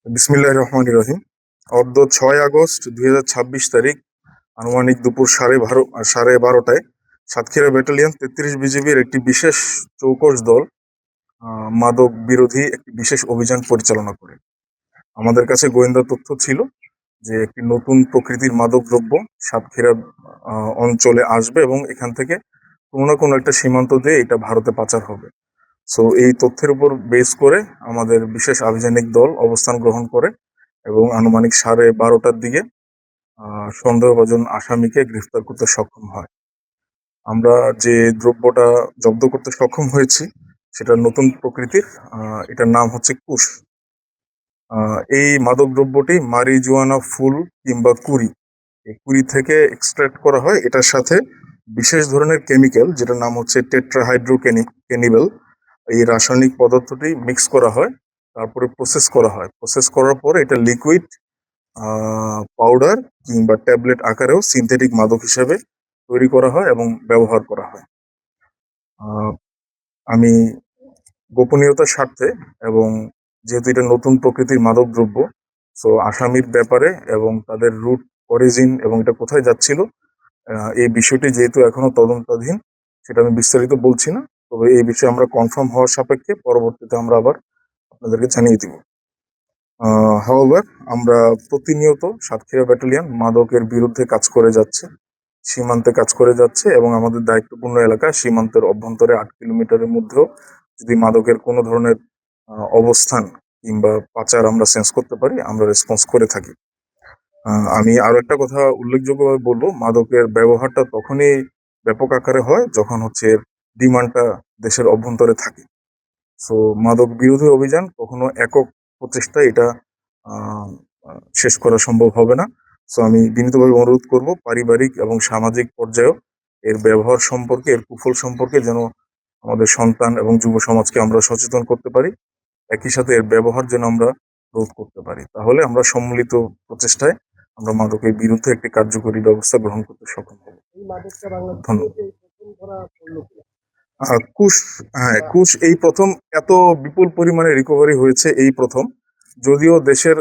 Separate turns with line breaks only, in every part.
বিসমিল্লাহির রহমানির রহিম। অদ্য 6 আগস্ট 2026 তারিখ আনুমানিক দুপুর 12:30টায় সাতক্ষীরা ব্যাটালিয়ন 33 বিজিবির একটি বিশেষ চৌকস দল মাদক বিরোধী একটি বিশেষ অভিযান পরিচালনা করে। আমাদের কাছে গোয়েন্দা তথ্য ছিল যে একটি নতুন প্রকৃতির মাদক দ্রব্য সাতক্ষীরা অঞ্চলে আসবে এবং এখান থেকে কোনো না কোনো একটা সীমান্ত দিয়ে এটা ভারতে পাচার হবে। সো এই তথ্যের উপর বেস করে আমাদের বিশেষ আভিযানিক দল অবস্থান গ্রহণ করে এবং আনুমানিক 12:30টার দিকে সন্দেহভাজন আসামিকে গ্রেফতার করতে সক্ষম হয়। আমরা যে দ্রব্যটা জব্দ করতে সক্ষম হয়েছি সেটা নতুন প্রকৃতির, এটার নাম হচ্ছে কুশ। এই মাদক দ্রব্যটি মারিজুয়ানা ফুল কিংবা কুড়ি, এই কুড়ি থেকে এক্সট্রাক্ট করা হয়। এটার সাথে বিশেষ ধরনের কেমিক্যাল যেটার নাম হচ্ছে টেট্রাহাইড্রোক্যানিবেল, এই রাসায়নিক পদার্থটি মিক্স করা হয়, তারপরে প্রসেস করা হয়। প্রসেস করার পরে এটা লিকুইড, পাউডার কিংবা ট্যাবলেট আকারেও সিনথেটিক মাদক হিসেবে তৈরি করা হয় এবং ব্যবহার করা হয়। আমি গোপনীয়তার স্বার্থে এবং যেহেতু এটা নতুন প্রকৃতির মাদক দ্রব্য, সো আসামির ব্যাপারে এবং তাদের রুট অরিজিন এবং এটা কোথায় যাচ্ছিল, এই বিষয়টি যেহেতু এখনো তদন্তাধীন, সেটা আমি বিস্তারিত বলছি না। তবে এই বিষয়ে আমরা কনফার্ম হওয়ার সাপেক্ষে পরবর্তীতে আমরা আবার আপনাদেরকে জানিয়ে দিব। হাওয়ার আমরা প্রতিনিয়ত সাতক্ষীরা ব্যাটালিয়ন মাদকের বিরুদ্ধে কাজ করে যাচ্ছে, সীমান্তে কাজ করে যাচ্ছে এবং আমাদের দায়িত্বপূর্ণ এলাকা সীমান্তের অভ্যন্তরে 8 কিলোমিটারের মধ্যেও যদি মাদকের কোনো ধরনের অবস্থান কিংবা পাচার আমরা সেন্স করতে পারি, আমরা রেসপন্স করে থাকি। আমি আরো একটা কথা উল্লেখযোগ্যভাবে বলবো, মাদকের ব্যবহারটা তখনই ব্যাপক আকারে হয় যখন হচ্ছে এর ডিমান্ডটা দেশের অভ্যন্তরে থাকে। সো মাদক বিরোধী অভিযান কখনো একক প্রচেষ্টায় এটা শেষ করা সম্ভব হবে না। সো আমি বিনীতভাবে অনুরোধ করব পারিবারিক এবং সামাজিক পর্যায়েও এর ব্যবহার সম্পর্কে, এর কুফল সম্পর্কে যেন আমাদের সন্তান এবং যুব সমাজকে আমরা সচেতন করতে পারি, একই সাথে এর ব্যবহার যেন আমরা রোধ করতে পারি। তাহলে আমরা সম্মিলিত প্রচেষ্টায় আমরা মাদকের বিরুদ্ধে একটি কার্যকরী ব্যবস্থা গ্রহণ করতে সক্ষম হব। কুশ, হ্যাঁ, কুশ এই প্রথম এত বিপুল পরিমাণে রিকভারি হয়েছে, এই প্রথম। যদিও দেশের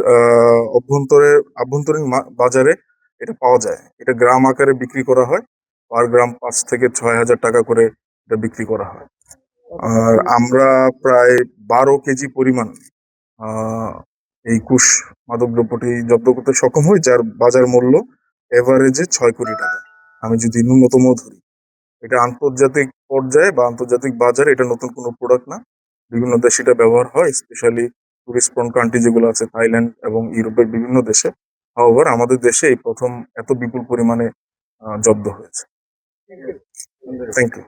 আভ্যন্তরীণ বাজারে এটা পাওয়া যায়, এটা গ্রাম আকারে বিক্রি করা হয়, পার গ্রাম 5 থেকে 6 হাজার টাকা করে এটা বিক্রি করা হয়। আর আমরা প্রায় 12 কেজি পরিমাণ এই কুশ মাদক দ্রব্যটি জব্দ করতে সক্ষম হই, যার বাজার মূল্য এভারেজে 6 কোটি টাকা। আমি যদি ন্যূনতম ধরি, এটা আন্তর্জাতিক পর্যায়ে বা আন্তর্জাতিক বাজারে এটা নতুন কোনো প্রোডাক্ট না। বিভিন্ন দেশে এটা ব্যবহার হয়, স্পেশালি টুরিস্ট প্রন কান্ট্রি যেগুলো আছে, থাইল্যান্ড এবং ইউরোপের বিভিন্ন দেশে। হাওয়ার আমাদের দেশে এই প্রথম এত বিপুল পরিমাণে জব্দ হয়েছে। Thank you.